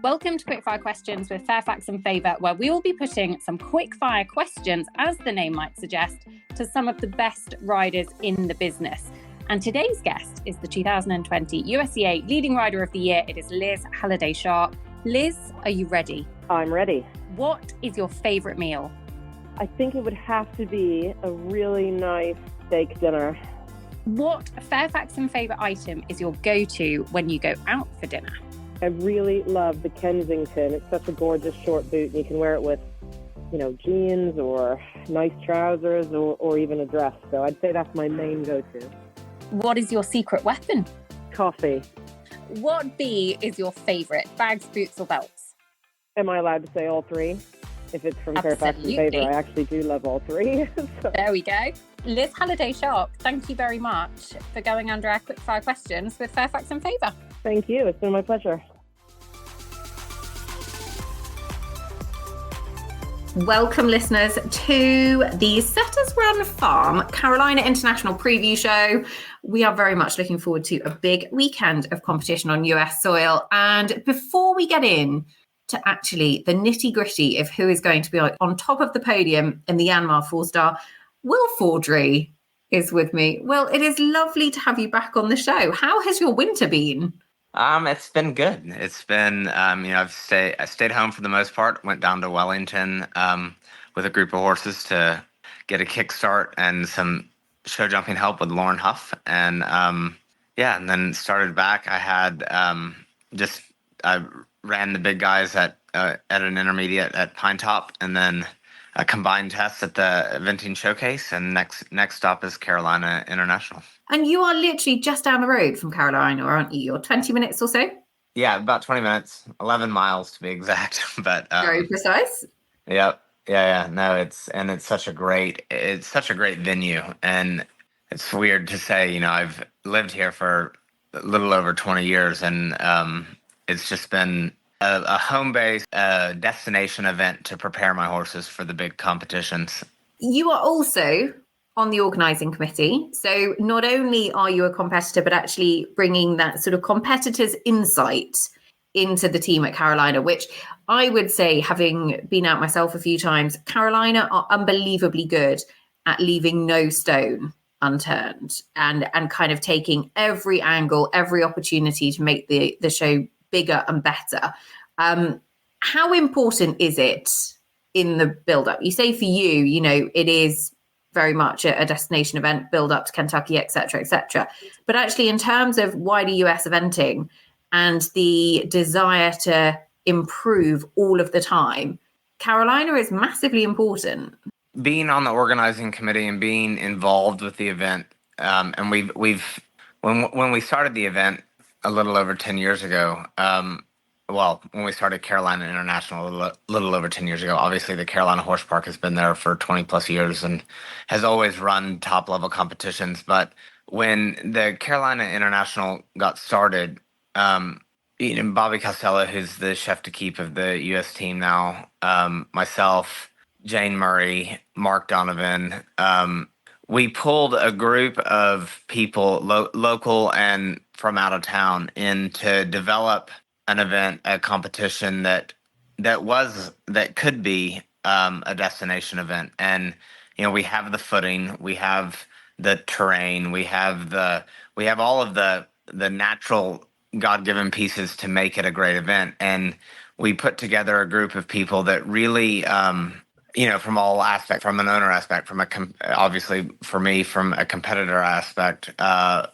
Welcome to Quickfire Questions with Fairfax and Favour, where we will be putting some quickfire questions, as the name might suggest, to some of the best riders in the business. And today's guest is the 2020 USEA Leading Rider of the Year. It is Liz Halliday. Liz, are you ready? I'm ready. What is your favourite meal? I think it would have to be a really nice steak dinner. What Fairfax and Favour item is your go-to when you go out for dinner? I really love the Kensington. It's such a gorgeous short boot, and you can wear it with, jeans or nice trousers or even a dress. So I'd say that's my main go-to. What is your secret weapon? Coffee. What B is your favourite? Bags, boots or belts? Am I allowed to say all three? If it's from Fairfax and Absolutely. Favour, I actually do love all three. There we go. Liz Halliday, thank you very much for going under our quickfire questions with Fairfax and Favour. Thank you. It's been my pleasure. Welcome, listeners, to the Setters Run Farm Carolina International Preview Show. We are very much looking forward to a big weekend of competition on US soil. And before we get in to actually the nitty-gritty of who is going to be on top of the podium in the Yanmar 4-star, Will Faudree is with me. Will, it is lovely to have you back on the show. How has your winter been? It's been good. It's been, I stayed home for the most part, went down to Wellington with a group of horses to get a kickstart and some show jumping help with Lauren Huff. And and then started back. I had I ran the big guys at an intermediate at Pine Top, and then a combined test at the eventing showcase. And next stop is Carolina International. And you are literally just down the road from Carolina, aren't you? You're 20 minutes or so? Yeah, about 20 minutes, 11 miles to be exact. But very precise. Yep. Yeah. No, it's such a great venue. And it's weird to say, I've lived here for a little over 20 years, and it's just been a home base, a destination event to prepare my horses for the big competitions. You are also on the organising committee. So not only are you a competitor, but actually bringing that sort of competitor's insight into the team at Carolina, which I would say, having been out myself a few times, Carolina are unbelievably good at leaving no stone unturned and kind of taking every angle, every opportunity to make the show bigger and better. How important is it in the build-up? You say for you, it is very much a destination event, build up to Kentucky, et cetera. But actually, in terms of wider US eventing and the desire to improve all of the time, Carolina is massively important. Being on the organizing committee and being involved with the event, and when we started the event a little over 10 years ago, when we started Carolina International a little over 10 years ago, obviously the Carolina Horse Park has been there for 20 plus years and has always run top level competitions. But when the Carolina International got started, Bobby Costello, who's the chef de keep of the U.S. team now, myself, Jane Murray, Mark Donovan, we pulled a group of people, local and from out of town, in to develop an event, a competition that could be a destination event. And we have the footing, we have the terrain, we have all of the natural God-given pieces to make it a great event. And we put together a group of people that really from all aspects, from an owner aspect, obviously for me, from a competitor aspect,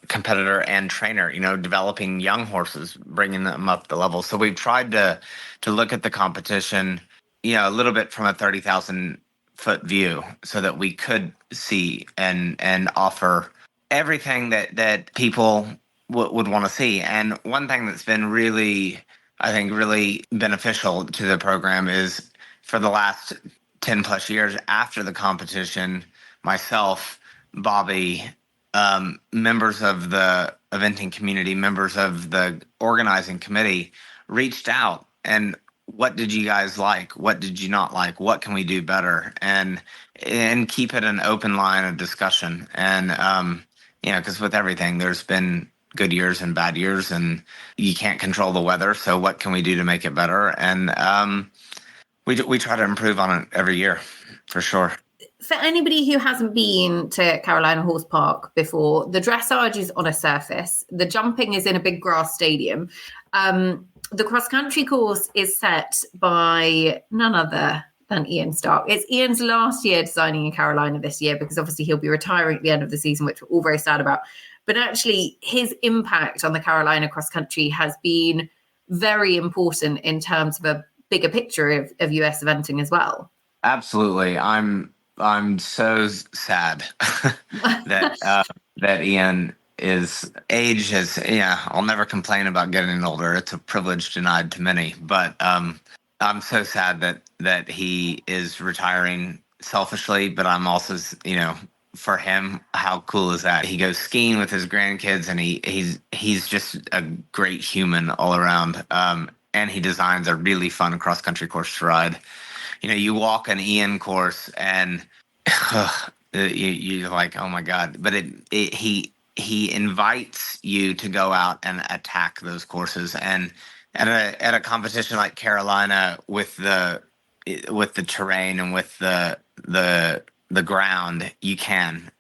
competitor and trainer, developing young horses, bringing them up the level. So we've tried to look at the competition, a little bit from a 30,000 foot view, so that we could see and offer everything that people would want to see. And one thing that's been really, I think, really beneficial to the program is, for the last 10 plus years after the competition, myself, Bobby, members of the eventing community, members of the organizing committee reached out and, what did you guys like? What did you not like? What can we do better? And keep it an open line of discussion. And, because with everything, there's been good years and bad years, and you can't control the weather. So what can we do to make it better? And we try to improve on it every year, for sure. For anybody who hasn't been to Carolina Horse Park before, the dressage is on a surface. The jumping is in a big grass stadium. The cross-country course is set by none other than Ian Stark. It's Ian's last year designing in Carolina this year, because obviously he'll be retiring at the end of the season, which we're all very sad about. But actually, his impact on the Carolina cross-country has been very important in terms of a bigger picture of US eventing as well. Absolutely. I'm so sad that Ian is age has, I'll never complain about getting older. It's a privilege denied to many, but I'm so sad that he is retiring selfishly, but I'm also, for him, how cool is that? He goes skiing with his grandkids, and he's just a great human all around. And he designs a really fun cross-country course to ride. You walk an Ian course and you're like, oh my God. But he invites you to go out and attack those courses. And at a competition like Carolina, with the terrain and with the ground, you can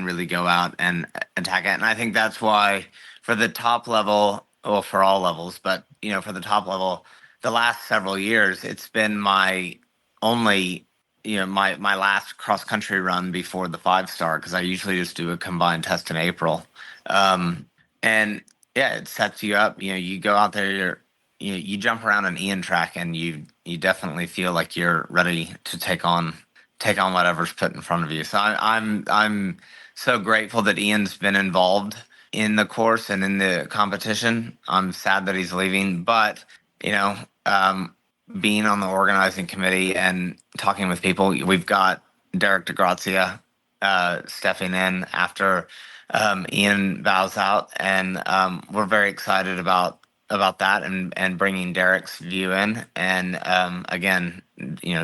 really go out and attack it. And I think that's why for the top level, well, for all levels, but for the top level, the last several years, it's been my only, my last cross country run before the 5-star, because I usually just do a combined test in April. And yeah, it sets you up. You go out there, you jump around an Ian track, and you definitely feel like you're ready to take on whatever's put in front of you. So I'm so grateful that Ian's been involved in the course and in the competition. I'm sad that he's leaving, but being on the organizing committee and talking with people, we've got Derek DeGrazia stepping in after Ian bows out, and we're very excited about that and bringing Derek's view in. And again,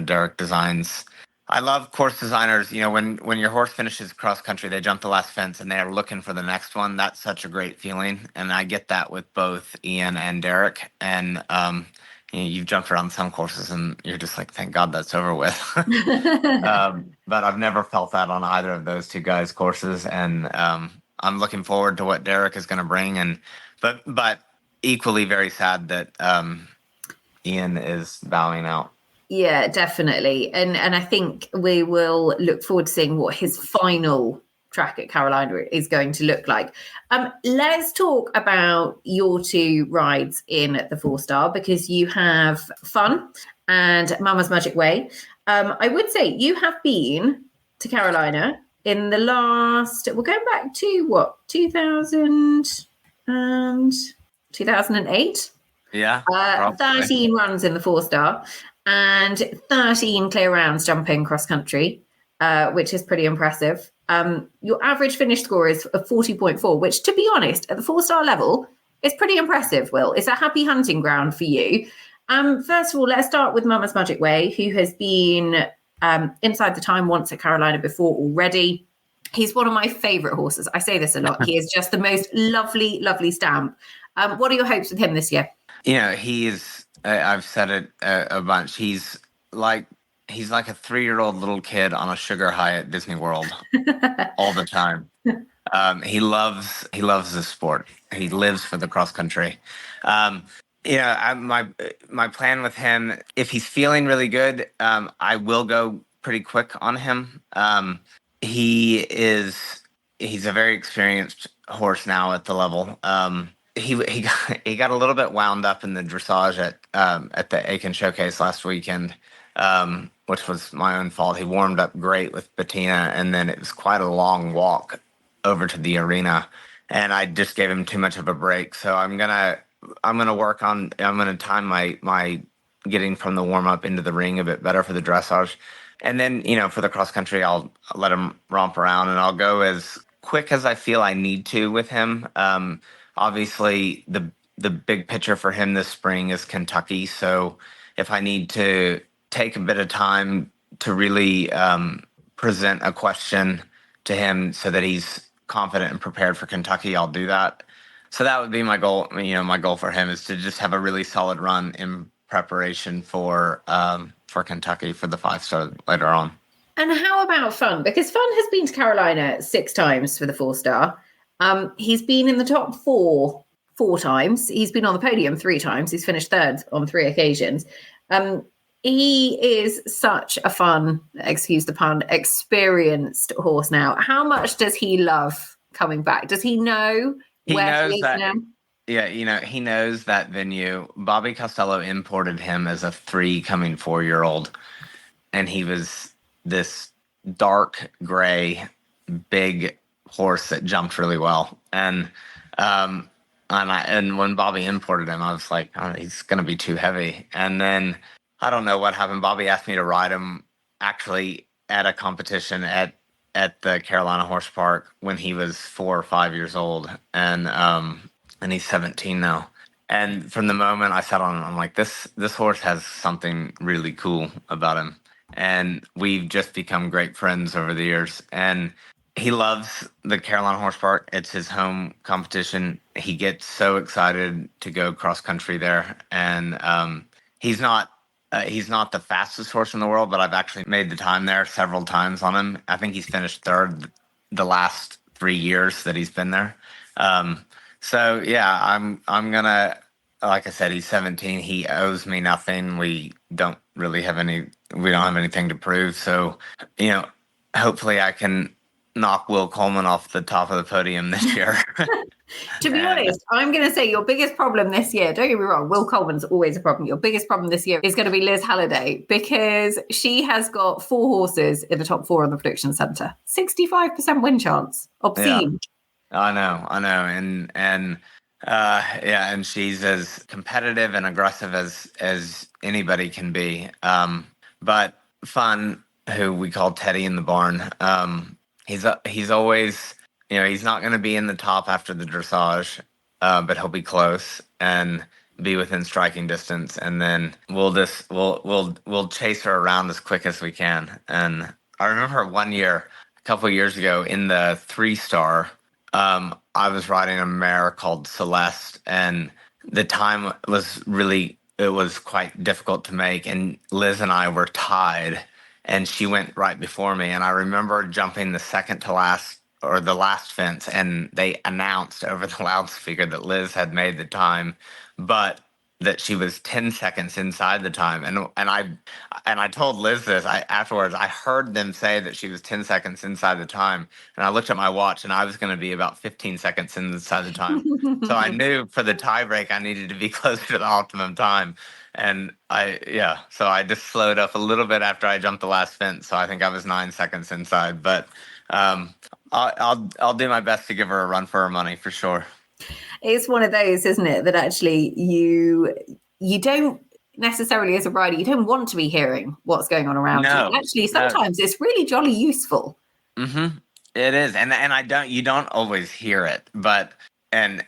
Derek designs. I love course designers. When your horse finishes cross country, they jump the last fence and they're looking for the next one. That's such a great feeling, and I get that with both Ian and Derek. And you've jumped around some courses and you're just like, thank God that's over with. But I've never felt that on either of those two guys' courses, and I'm looking forward to what Derek is going to bring. But equally very sad that Ian is bowing out. Yeah, definitely. And I think we will look forward to seeing what his final track at Carolina is going to look like. Let's talk about your two rides in the 4-star, because you have Fun and Mama's Magic Way. I would say you have been to Carolina in the last, we're going back to 2008? Yeah. 13 runs in the 4-star. And 13 clear rounds jumping cross country, which is pretty impressive. Your average finish score is a 40.4, which, to be honest, at the 4-star level, is pretty impressive, Will. It's a happy hunting ground for you. First of all, let's start with Mama's Magic Way, who has been inside the time once at Carolina before already. He's one of my favorite horses. I say this a lot. He is just the most lovely, lovely stamp. What are your hopes with him this year? I've said it a bunch. He's like a 3-year-old little kid on a sugar high at Disney World all the time. He loves the sport. He lives for the cross country. My plan with him, if he's feeling really good, I will go pretty quick on him. He's a very experienced horse now at the level. He got a little bit wound up in the dressage at the Aiken Showcase last weekend, which was my own fault. He warmed up great with Bettina, and then it was quite a long walk over to the arena, and I just gave him too much of a break. So I'm gonna time my getting from the warm up into the ring a bit better for the dressage, and then for the cross country I'll let him romp around, and I'll go as quick as I feel I need to with him. Obviously, the big picture for him this spring is Kentucky. So if I need to take a bit of time to really present a question to him so that he's confident and prepared for Kentucky, I'll do that. So that would be my goal. My goal for him is to just have a really solid run in preparation for Kentucky for the 5-star later on. And how about Fun? Because Fun has been to Carolina 6 times for the 4-star. He's been in the top 4 times. He's been on the podium 3 times. He's finished 3rd on 3 occasions. He is such a fun, excuse the pun, experienced horse now. How much does he love coming back? Does he know where he is now? Yeah, he knows that venue. Bobby Costello imported him as a 3 coming 4-year-old, and he was this dark gray, big horse that jumped really well. And when Bobby imported him, I was like, oh, he's going to be too heavy. And then I don't know what happened. Bobby asked me to ride him actually at a competition at the Carolina Horse Park when he was 4 or 5 years old, and he's 17 now. And from the moment I sat on him, I'm like, this horse has something really cool about him. And we've just become great friends over the years. And he loves the Carolina Horse Park. It's his home competition. He gets so excited to go cross country there. And he's not the fastest horse in the world, but I've actually made the time there several times on him. I think he's finished 3rd the last 3 years that he's been there. So yeah, I'm gonna, like I said, he's 17. He owes me nothing. We don't have anything to prove. So, hopefully I can knock Will Coleman off the top of the podium this year. To be honest, I'm going to say your biggest problem this year, don't get me wrong, Will Coleman's always a problem. Your biggest problem this year is going to be Liz Halliday, because she has got 4 horses in the top 4 on the prediction centre. 65% win chance. Obscene. Yeah. I know. And she's as competitive and aggressive as anybody can be. But Fun, who we call Teddy in the barn, he's always, he's not going to be in the top after the dressage, but he'll be close and be within striking distance. And then we'll chase her around as quick as we can. And I remember one year, a couple of years ago, in the 3-star, I was riding a mare called Celeste, and the time was quite difficult to make, and Liz and I were tied, and she went right before me, and I remember jumping the second to last, or the last fence, and they announced over the loudspeaker that Liz had made the time, but that she was 10 seconds inside the time. And I told Liz this afterwards. I heard them say that she was 10 seconds inside the time, and I looked at my watch, and I was going to be about 15 seconds inside the time. So I knew for the tie break I needed to be closer to the optimum time. And so I just slowed up a little bit after I jumped the last fence. So I think I was 9 seconds inside, but I'll do my best to give her a run for her money for sure. It's one of those, isn't it, that actually you don't necessarily, as a rider, you don't want to be hearing what's going on around you. Actually, sometimes it's really jolly useful. Mm-hmm. It is, and you don't always hear it, but and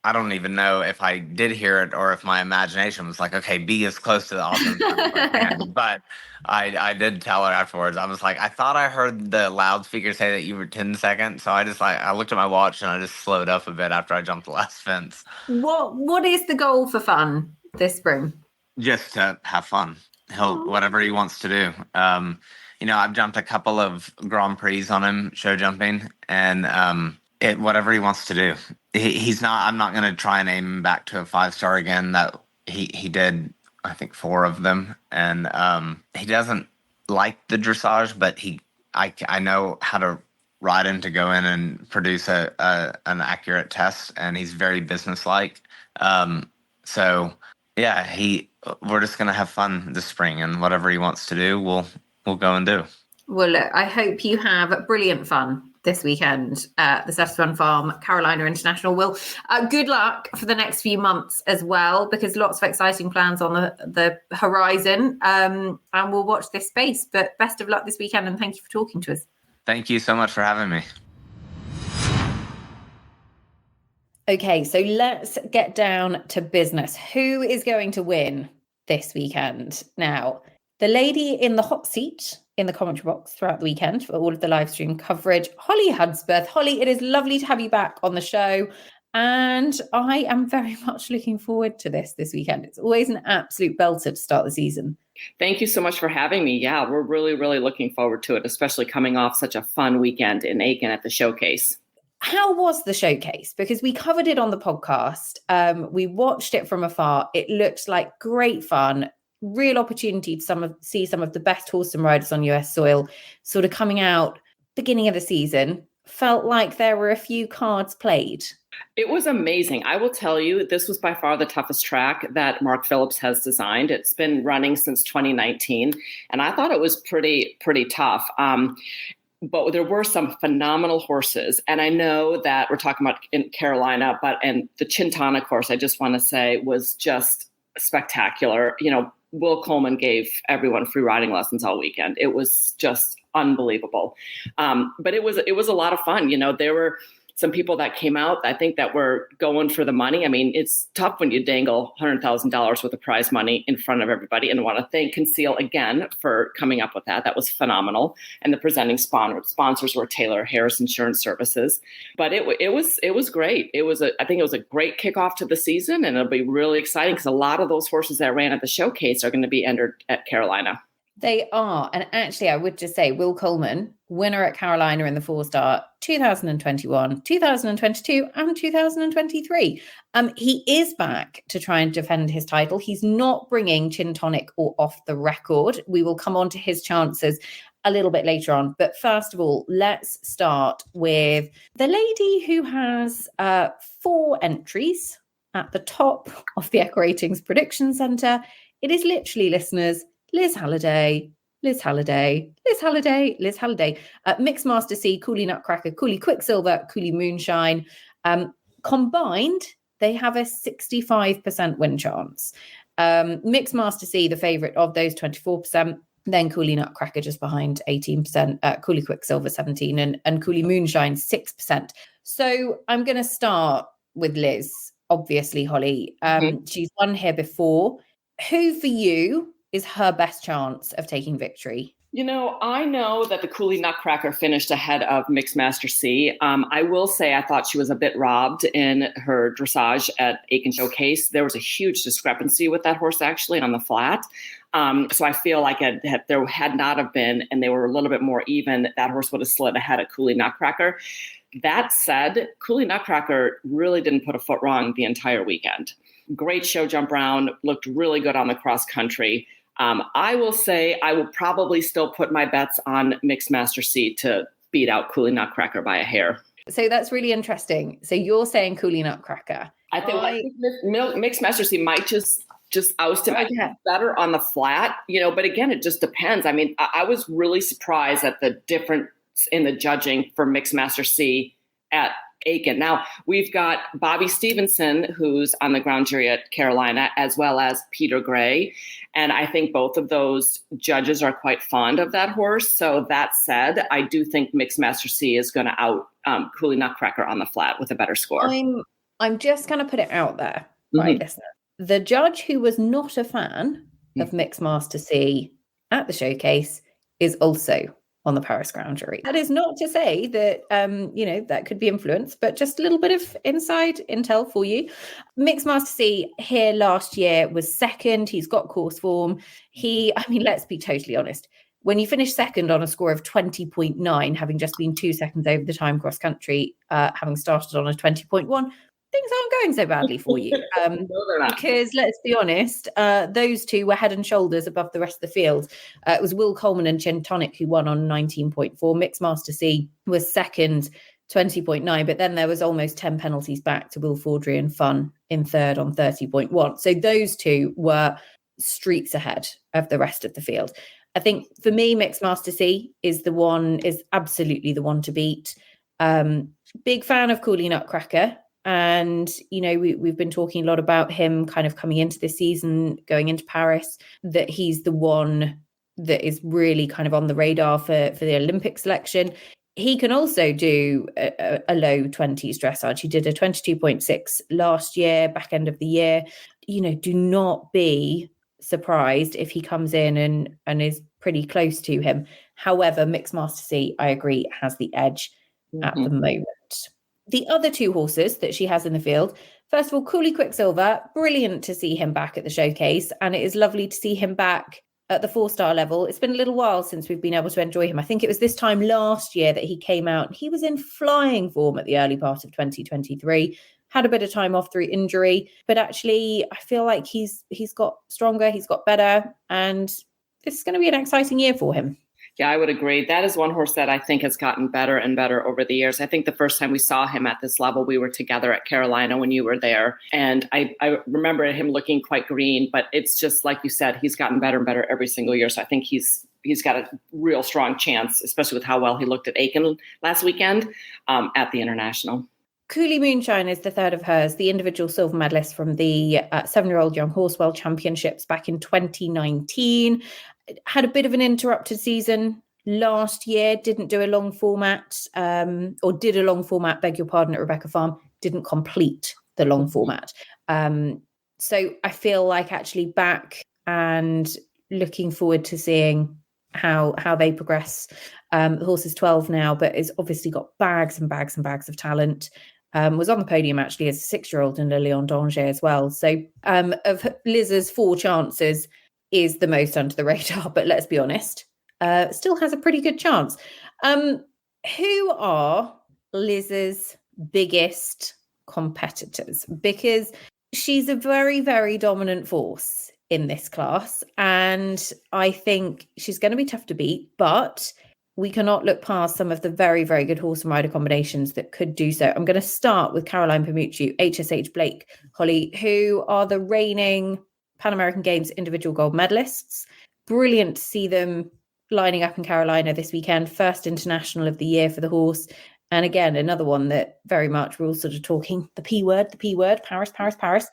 I don't even know if I did hear it or if my imagination was like, okay, be as close to the optimum time as I can. But I did tell her afterwards. I was like, I thought I heard the loudspeaker say that you were 10 seconds. So I looked at my watch and I just slowed up a bit after I jumped the last fence. What is the goal for Fun this spring? Just to have fun. Whatever he wants to do. I've jumped a couple of Grand Prix on him, show jumping, and whatever he wants to do. He's not. I'm not going to try and aim him back to a 5-star again. That he did, I think, 4 of them, and he doesn't like the dressage, but I know how to ride him to go in and produce an accurate test, and he's very businesslike. So yeah, we're just going to have fun this spring, and whatever he wants to do, we'll go and do. Well, look, I hope you have brilliant fun this weekend at the Satisfun Farm, Carolina International. Will, good luck for the next few months as well, because lots of exciting plans on the horizon, and we'll watch this space. But best of luck this weekend, and thank you for talking to us. Thank you so much for having me. Okay, so let's get down to business. Who is going to win this weekend? Now, the lady in the hot seat in the commentary box throughout the weekend for all of the live stream coverage, Holly Hudspeth. Holly, it is lovely to have you back on the show. And I am very much looking forward to this weekend. It's always an absolute belter to start the season. Thank you so much for having me. Yeah, we're really, really looking forward to it, especially coming off such a fun weekend in Aiken at the showcase. How was the showcase? Because we covered it on the podcast. We watched it from afar. It looked like great fun, real opportunity to see some of the best horse and riders on US soil sort of coming out beginning of the season. Felt like there were a few cards played. It was amazing. I will tell you, this was by far the toughest track that Mark Phillips has designed. It's been running since 2019, and I thought it was pretty tough. But there were some phenomenal horses. And I know that we're talking about in Carolina, and the Chintana course, I just want to say, was just spectacular. You know, Will Coleman gave everyone free riding lessons all weekend. It was just unbelievable. But it was a lot of fun. You know, there were some people that came out, I think, that were going for the money. I mean, it's tough when you dangle $100,000 worth of prize money in front of everybody. And I want to thank Conceal again for coming up with that. That was phenomenal. And the presenting sponsors were Taylor Harris Insurance Services. But it was great. I think it was a great kickoff to the season, and it'll be really exciting because a lot of those horses that ran at the showcase are going to be entered at Carolina. They are. And actually, I would just say Will Coleman, winner at Carolina in the 4-star 2021, 2022 and 2023. He is back to try and defend his title. He's not bringing Chin Tonic or Off the Record. We will come on to his chances a little bit later on. But first of all, let's start with the lady who has 4 entries at the top of the Echo Ratings Prediction Centre. It is literally, listeners, Liz Halliday, Liz Halliday, Liz Halliday, Liz Halliday. Mixed Master C, Cooley Nutcracker, Cooley Quicksilver, Cooley Moonshine. Combined, they have a 65% win chance. Mixed Master C, the favourite of those, 24%. Then Cooley Nutcracker just behind, 18%. Cooley Quicksilver, 17%. And Cooley Moonshine, 6%. So I'm going to start with Liz, obviously, Holly. She's won here before. Who for you is her best chance of taking victory? You know, I know that the Cooley Nutcracker finished ahead of Mixed Master C. I will say I thought she was a bit robbed in her dressage at Aiken Showcase. There was a huge discrepancy with that horse actually on the flat. So I feel like there had not have been, and they were a little bit more even, that horse would have slid ahead of Cooley Nutcracker. That said, Cooley Nutcracker really didn't put a foot wrong the entire weekend. Great show jump round, looked really good on the cross country. I will say I will probably still put my bets on Mixed Master C to beat out Cooley Nutcracker by a hair. So that's really interesting. So you're saying Cooley Nutcracker. I think Mixed Master C might just oust him. Okay. Better on the flat, you know, but again, it just depends. I mean, I was really surprised at the difference in the judging for Mixed Master C at Aiken. Now, we've got Bobby Stevenson, who's on the ground jury at Carolina, as well as Peter Gray. And I think both of those judges are quite fond of that horse. So that said, I do think Mixed Master C is going to out Cooley Nutcracker on the flat with a better score. I'm just going to put it out there, right, listener. The judge who was not a fan of Mixed Master C at the showcase is also on the Paris ground jury. That is not to say that, that could be influenced, but just a little bit of inside intel for you. Mixed Master C here last year was second. He's got course form. Let's be totally honest. When you finish second on a score of 20.9, having just been 2 seconds over the time cross country, having started on a 20.1, things aren't going so badly for you. No, they're not. Because let's be honest, those two were head and shoulders above the rest of the field. It was Will Coleman and Chin Tonic who won on 19.4. Mixed Master C was second, 20.9. But then there was almost 10 penalties back to Will Faudree and Fun in third on 30.1. So those two were streets ahead of the rest of the field. I think for me, Mixed Master C is absolutely the one to beat. Big fan of Cooley Nutcracker. And, we've been talking a lot about him kind of coming into this season, going into Paris, that he's the one that is really kind of on the radar for the Olympic selection. He can also do a low 20s dressage. He did a 22.6 last year, back end of the year. Do not be surprised if he comes in and is pretty close to him. However, Mixed Master C, I agree, has the edge at the moment. The other two horses that she has in the field, first of all, Cooley Quicksilver, brilliant to see him back at the showcase, and it is lovely to see him back at the 4-star level. It's been a little while since we've been able to enjoy him. I think it was this time last year that he came out. He was in flying form at the early part of 2023, had a bit of time off through injury, but actually I feel like he's got stronger, he's got better, and this is going to be an exciting year for him. Yeah, I would agree. That is one horse that I think has gotten better and better over the years. I think the first time we saw him at this level, we were together at Carolina when you were there. And I remember him looking quite green, but it's just like you said, he's gotten better and better every single year. So I think he's got a real strong chance, especially with how well he looked at Aiken last weekend at the International. Cooley Moonshine is the third of hers, the individual silver medalist from the 7-year-old Young Horse World Championships back in 2019. Had a bit of an interrupted season last year, didn't do a long format, or did a long format, beg your pardon, at Rebecca Farm, didn't complete the long format. So I feel like actually back and looking forward to seeing how they progress. The horse is 12 now, but has obviously got bags and bags and bags of talent. Was on the podium actually as a 6-year-old in Le Lion d'Angers as well. So of Liz's 4 chances, is the most under the radar, but let's be honest, still has a pretty good chance. Who are Liz's biggest competitors? Because she's a very, very dominant force in this class, and I think she's going to be tough to beat, but we cannot look past some of the very, very good horse and rider combinations that could do so. I'm going to start with Caroline Pamucci, HSH Blake, Holly, who are the reigning Pan American Games individual gold medalists. Brilliant to see them lining up in Carolina this weekend. First international of the year for the horse. And again, another one that very much we're all sort of talking the P word, Paris, Paris, Paris.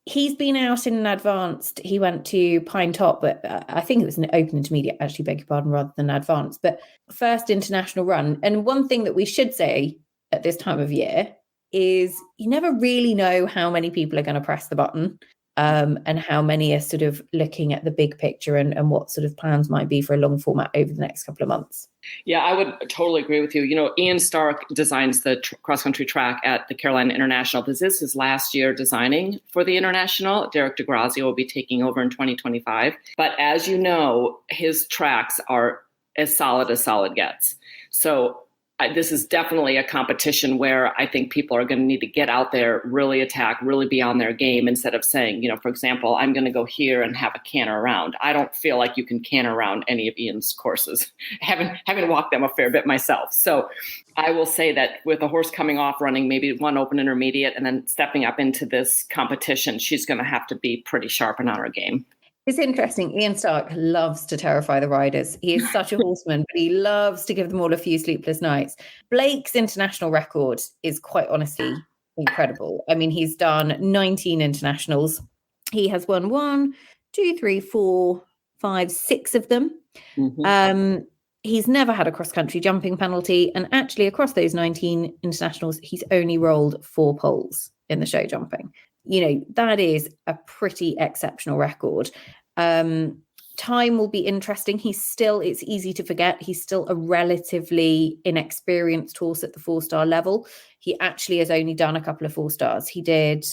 He's been out in an advanced. He went to Pine Top, but I think it was an open intermediate, actually, beg your pardon, rather than advanced. But first international run. And one thing that we should say at this time of year is you never really know how many people are going to press the button. And how many are sort of looking at the big picture and what sort of plans might be for a long format over the next couple of months. Yeah, I would totally agree with you. You know, Ian Stark designs the cross-country track at the Carolina International. This is his last year designing for the International. Derek DeGrazia will be taking over in 2025. But as you know, his tracks are as solid gets. So this is definitely a competition where I think people are going to need to get out there, really attack, really be on their game instead of saying, you know, for example, I'm going to go here and have a canter around. I don't feel like you can canter around any of Ian's courses, having walked them a fair bit myself. So I will say that with a horse coming off running maybe one open intermediate and then stepping up into this competition, she's going to have to be pretty sharp and on her game. It's interesting. Ian Stark loves to terrify the riders. He is such a horseman, but he loves to give them all a few sleepless nights. Blake's international record is quite honestly incredible. I mean, he's done 19 internationals. He has won 6 of them. Mm-hmm. He's never had a cross-country jumping penalty. And actually, across those 19 internationals, he's only rolled 4 poles in the show jumping. You know, that is a pretty exceptional record. Time will be interesting. It's easy to forget, he's still a relatively inexperienced horse at the 4-star level. He actually has only done a couple of 4-stars. He did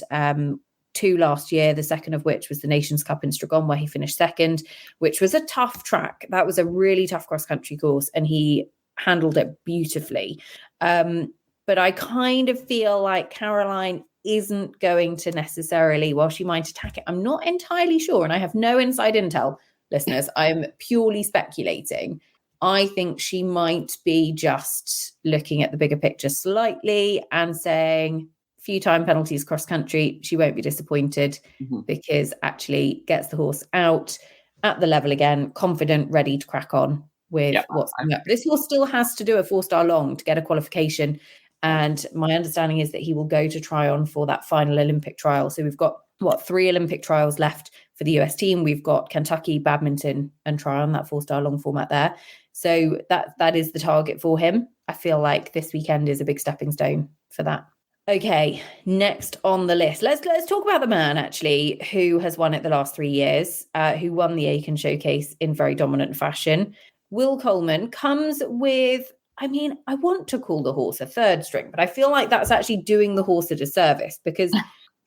2 last year, the second of which was the Nations Cup in Stragon, where he finished second, which was a tough track. That was a really tough cross-country course, and he handled it beautifully. But I kind of feel like Caroline isn't going to necessarily, while she might attack it, I'm not entirely sure, and I have no inside intel, listeners. I'm purely speculating. I think she might be just looking at the bigger picture slightly and saying, few time penalties cross country, she won't be disappointed, because actually gets the horse out at the level again, confident, ready to crack on with what's coming up. This horse still has to do a 4-star long to get a qualification. And my understanding is that he will go to Tryon for that final Olympic trial. So we've got, 3 Olympic trials left for the US team. We've got Kentucky, badminton, and Tryon, that 4-star long format there. So that is the target for him. I feel like this weekend is a big stepping stone for that. Okay, next on the list, let's talk about the man actually who has won it the last 3 years, who won the Aiken Showcase in very dominant fashion. Will Coleman comes with I mean, I want to call the horse a third string, but I feel like that's actually doing the horse a disservice because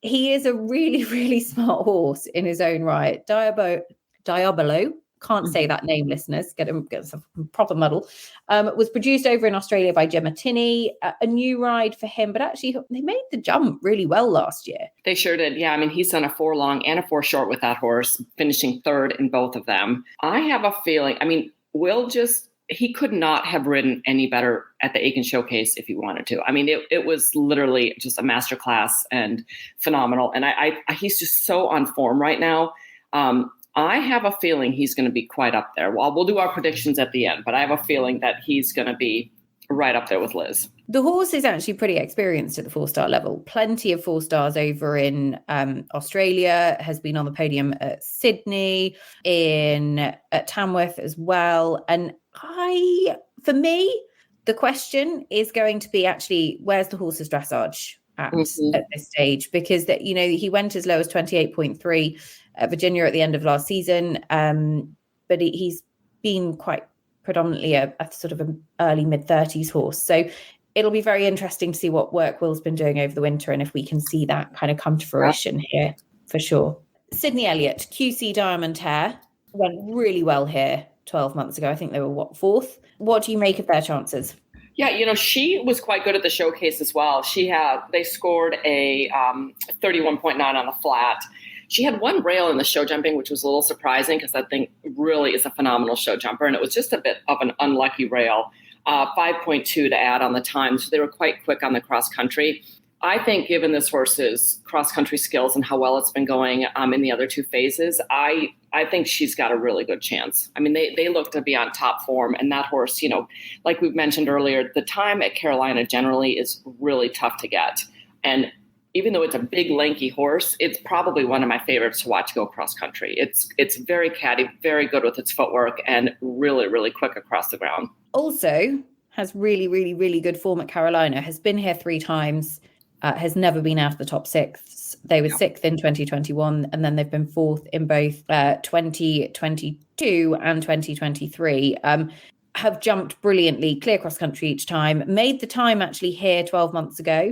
he is a really, really smart horse in his own right. Diabolo, can't say that name, listeners, get some proper muddle, was produced over in Australia by Gemma Tinney, a new ride for him, but actually they made the jump really well last year. They sure did. Yeah, I mean, he's done a 4 long and a 4 short with that horse, finishing 3rd in both of them. I have a feeling, I mean, he could not have ridden any better at the Aiken Showcase if he wanted to. I mean, it was literally just a masterclass and phenomenal. And he's just so on form right now. I have a feeling he's going to be quite up there. Well, we'll do our predictions at the end, but I have a feeling that he's going to be right up there with Liz. The horse is actually pretty experienced at the 4-star level. Plenty of 4 stars over in Australia, has been on the podium at Sydney, at Tamworth as well. And for me, the question is going to be actually, where's the horse's dressage at this stage? Because he went as low as 28.3 at Virginia at the end of last season, but he's been quite predominantly a sort of an early mid-30s horse. So it'll be very interesting to see what work Will's been doing over the winter and if we can see that kind of come to fruition here for sure. Sydney Elliott, QC Diamond Hair, went really well here 12 months ago. I think they were 4th. What do you make of their chances? Yeah, she was quite good at the showcase as well. They scored a 31.9 on the flat. She had 1 rail in the show jumping, which was a little surprising because that thing really is a phenomenal show jumper. And it was just a bit of an unlucky rail, 5.2 to add on the time. So they were quite quick on the cross country. I think given this horse's cross country skills and how well it's been going in the other 2 phases, I think she's got a really good chance. I mean, they look to be on top form. And that horse, like we've mentioned earlier, the time at Carolina generally is really tough to get. And even though it's a big, lanky horse, it's probably one of my favorites to watch go cross country. It's very catty, very good with its footwork, and really, really quick across the ground. Also has really, really, really good form at Carolina, has been here 3 times, has never been out of the top 6. They were 6th in 2021, and then they've been 4th in both 2022 and 2023. Have jumped brilliantly, clear cross country each time, made the time actually here 12 months ago.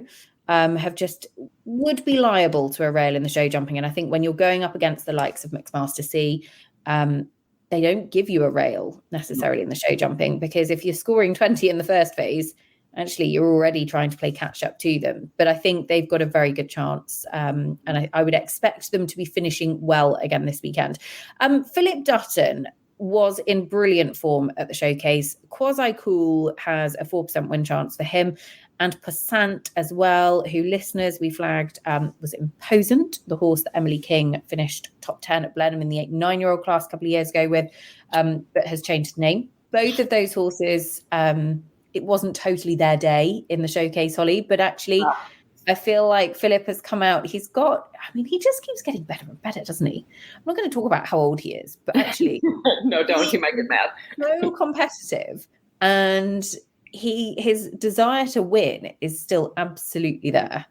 Would be liable to a rail in the show jumping. And I think when you're going up against the likes of McMaster C, they don't give you a rail necessarily in the show jumping, because if you're scoring 20 in the first phase, actually you're already trying to play catch up to them. But I think they've got a very good chance. And I would expect them to be finishing well again this weekend. Philip Dutton was in brilliant form at the showcase. Quasi Cool has a 4% win chance for him. And Passant as well, who, listeners, we flagged was Imposant, the horse that Emily King finished top 10 at Blenheim in the 8-9-year-old class a couple of years ago with, but has changed the name. Both of those horses, it wasn't totally their day in the showcase, Holly, but actually I feel like Philip has come out. He just keeps getting better and better, doesn't he? I'm not going to talk about how old he is, but actually. No, don't. You might get mad. So competitive. And his desire to win is still absolutely there.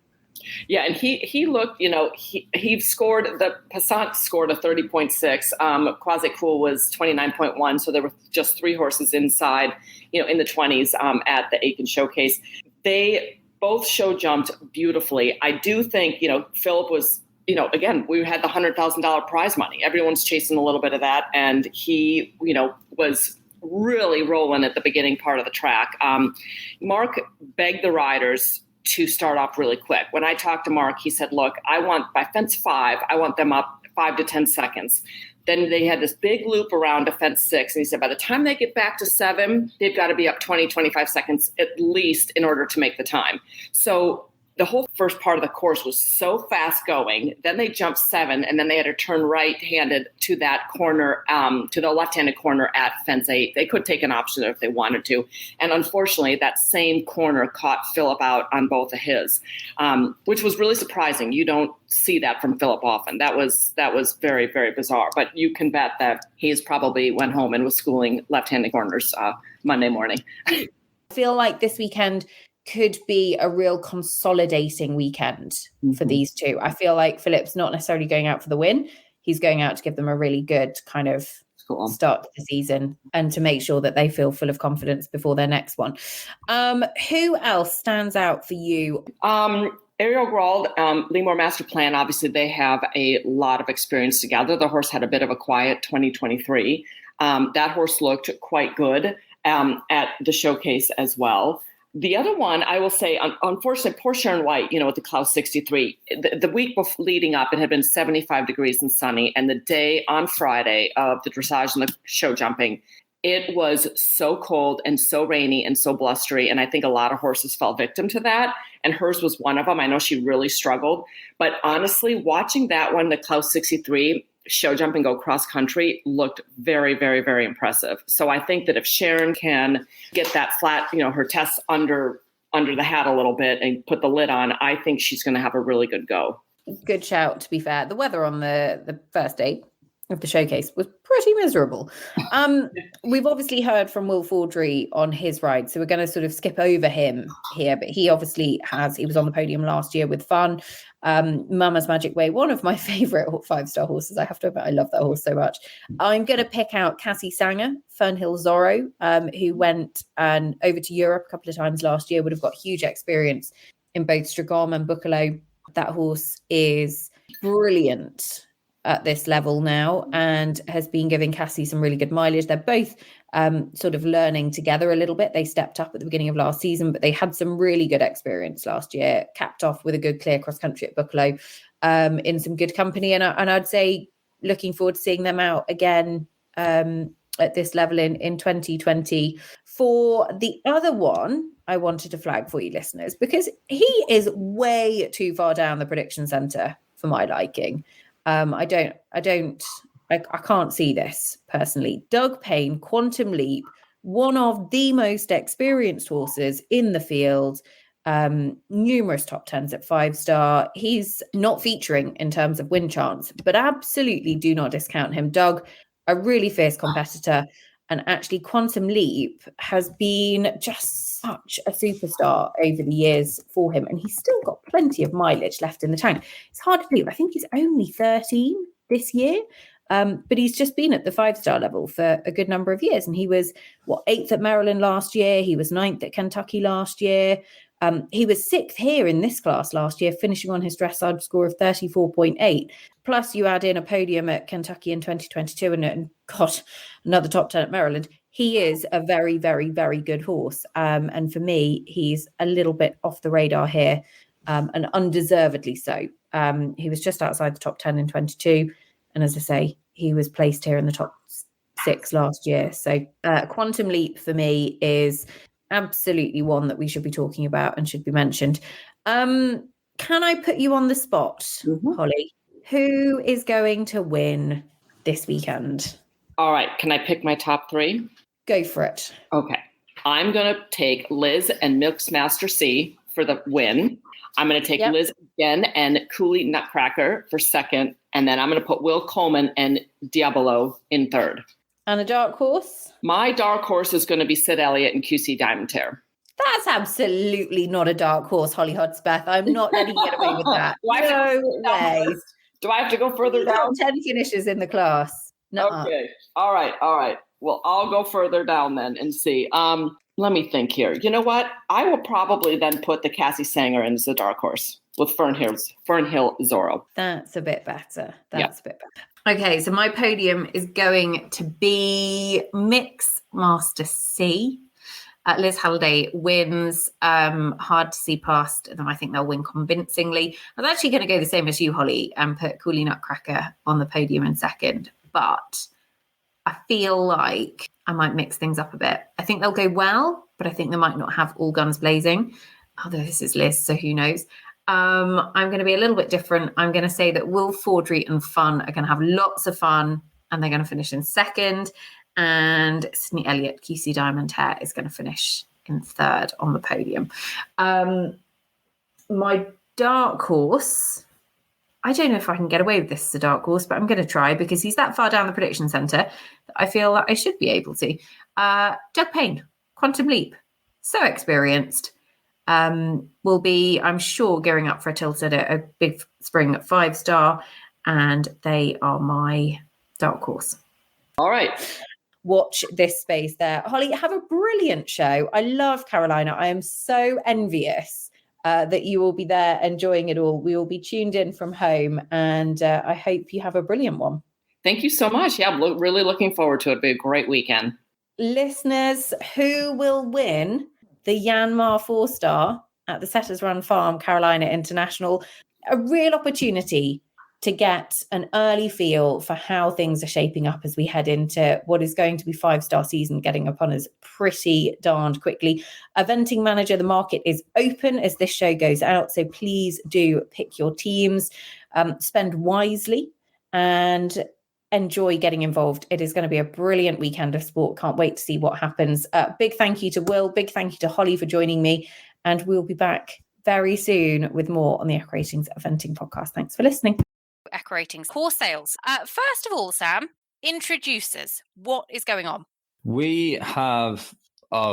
Yeah, and he looked, he scored, the Passant scored a 30.6. Quasi Cool was 29.1. So there were just 3 horses inside, in the 20s at the Aiken Showcase. They both show jumped beautifully. I do think, Philip was, again, we had the $100,000 prize money. Everyone's chasing a little bit of that. And he, was really rolling at the beginning part of the track. Mark begged the riders to start off really quick. When I talked to Mark, he said, look, by fence 5, I want them up 5 to 10 seconds. Then they had this big loop around to fence 6. And he said, by the time they get back to 7, they've got to be up 20, 25 seconds at least in order to make the time. So the whole first part of the course was so fast going. Then they jumped 7, and then they had to turn right-handed to that corner, to the left-handed corner at fence 8. They could take an option if they wanted to. And unfortunately, that same corner caught Philip out on both of his, which was really surprising. You don't see that from Philip often. That was very, very bizarre. But you can bet that he's probably went home and was schooling left-handed corners Monday morning. I feel like this weekend could be a real consolidating weekend for these 2. I feel like Philip's not necessarily going out for the win. He's going out to give them a really good kind of start to the season and to make sure that they feel full of confidence before their next one. Who else stands out for you? Ariel Grald, Leemore Master Plan, obviously they have a lot of experience together. The horse had a bit of a quiet 2023. That horse looked quite good at the showcase as well. The other one, I will say, unfortunately, poor Sharon White, with the Klaus 63, the week leading up, it had been 75 degrees and sunny. And the day on Friday of the dressage and the show jumping, it was so cold and so rainy and so blustery. And I think a lot of horses fell victim to that. And hers was one of them. I know she really struggled. But honestly, watching that one, the Klaus 63 show jump and go cross country, looked very, very, very impressive. So I think that if Sharon can get that flat, her tests under the hat a little bit and put the lid on, I think she's going to have a really good go. Good shout, to be fair. The weather on the first day of the showcase was pretty miserable. We've obviously heard from Will Faudree on his ride, so we're going to sort of skip over him here, but he obviously he was on the podium last year with Fun. Mama's Magic Way, one of my favorite 5-star horses. I have to admit, I love that horse so much. I'm going to pick out Cassie Sanger, Fernhill Zorro, who went over to Europe a couple of times last year, would have got huge experience in both Stragom and Buccalo. That horse is brilliant at this level now and has been giving Cassie some really good mileage. They're both sort of learning together a little bit. They stepped up at the beginning of last season, but they had some really good experience last year, capped off with a good clear cross country at Buccalo in some good company. And I'd say looking forward to seeing them out again at this level in 2020. For the other one, I wanted to flag for you listeners, because he is way too far down the prediction center for my liking. I can't see this personally. Doug Payne, Quantum Leap, one of the most experienced horses in the field, numerous top tens at 5-star. He's not featuring in terms of win chance, but absolutely do not discount him. Doug, a really fierce competitor, and actually Quantum Leap has been just such a superstar over the years for him, and he's still got plenty of mileage left in the tank. It's hard to believe. I think he's only 13 this year, but he's just been at the 5-star level for a good number of years, and he was 8th at Maryland last year. He was 9th at Kentucky last year. He was 6th here in this class last year, finishing on his dressage score of 34.8. Plus, you add in a podium at Kentucky in 2022 and God, another top 10 at Maryland. He is a very, very, very good horse. And for me, he's a little bit off the radar here, and undeservedly so. He was just outside the top 10 in 22. And as I say, he was placed here in the top 6 last year. So Quantum Leap for me is absolutely one that we should be talking about and should be mentioned. Can I put you on the spot, Holly? Who is going to win this weekend? All right. Can I pick my top 3? Go for it. Okay. I'm going to take Liz and Mixmaster C for the win. I'm going to take Liz again and Cooley Nutcracker for second. And then I'm going to put Will Coleman and Diabolo in third. And a dark horse? My dark horse is going to be Sid Elliott and QC Diamond Tear. That's absolutely not a dark horse, Holly Hudspeth. I'm not letting you get away with that. No way. Do I have to go further down? 10 finishes in the class. Nuh-uh. Okay. All right. Well, I'll go further down then and see. Let me think here. You know what? I will probably then put the Cassie Sanger in as the dark horse with Fernhill Zorro. That's a bit better. A bit better. Okay, so my podium is going to be Mix Master C. Liz Halliday wins. Hard to see past them. I think they'll win convincingly. I was actually going to go the same as you, Holly, and put Cooley Nutcracker on the podium in second. But I feel like I might mix things up a bit. I think they'll go well, but I think they might not have all guns blazing. Although this is Liz, so who knows? I'm going to be a little bit different. I'm going to say that Will Faudree and Fun are going to have lots of fun, and they're going to finish in second. And Sydney Elliott, QC Diamond Hair, is going to finish in third on the podium. My dark horse, I don't know if I can get away with this as a dark horse, but I'm going to try because he's that far down the prediction centre that I feel that I should be able to. Doug Payne, Quantum Leap, so experienced. Will be, I'm sure, gearing up for a tilted at a big spring at 5-star, and they are my dark horse. All right. Watch this space there. Holly, have a brilliant show. I love Carolina. I am so envious that you will be there enjoying it all. We will be tuned in from home, and I hope you have a brilliant one. Thank you so much. Yeah, I'm really looking forward to it. It'll be a great weekend. Listeners, who will win the Yanmar 4-star at the Setters Run Farm Carolina International? A real opportunity to get an early feel for how things are shaping up as we head into what is going to be 5-star season getting upon us pretty darned quickly. Eventing manager, the market is open as this show goes out, so please do pick your teams, spend wisely, and enjoy getting involved. It is going to be a brilliant weekend of sport. Can't wait to see what happens. Big thank you to Will. Big thank you to Holly for joining me. And we'll be back very soon with more on the Echo Ratings Eventing podcast. Thanks for listening. Echo Ratings course sales. First of all, Sam, introducers. What is going on? We have,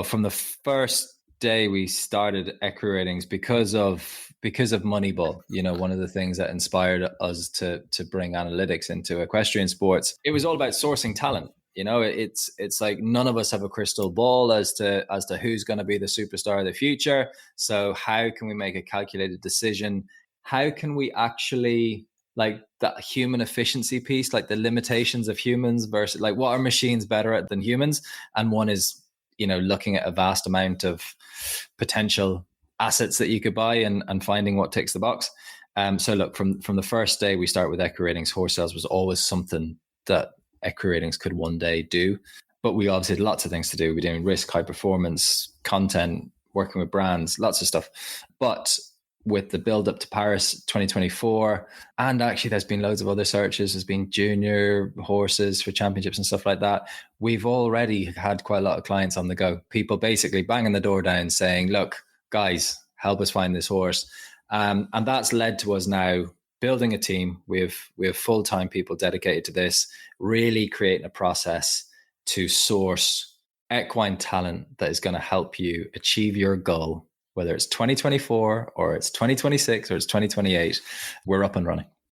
from the first day we started Echo Ratings, because of Moneyball, one of the things that inspired us to bring analytics into equestrian sports. It was all about sourcing talent. It's like none of us have a crystal ball as to who's going to be the superstar of the future. So how can we make a calculated decision? How can we actually, like, that human efficiency piece, like the limitations of humans versus like what are machines better at than humans? And one is, looking at a vast amount of potential assets that you could buy and finding what ticks the box. So look, from the first day we start with Echo Ratings, horse sales was always something that Echo Ratings could one day do. But we obviously had lots of things to do. We're doing risk, high performance, content, working with brands, lots of stuff. But with the build up to Paris 2024, and actually there's been loads of other searches, there's been junior horses for championships and stuff like that. We've already had quite a lot of clients on the go. People basically banging the door down saying, look, guys, help us find this horse. And that's led to us now building a team. We have full-time people dedicated to this, really creating a process to source equine talent that is going to help you achieve your goal, whether it's 2024 or it's 2026 or it's 2028. We're up and running.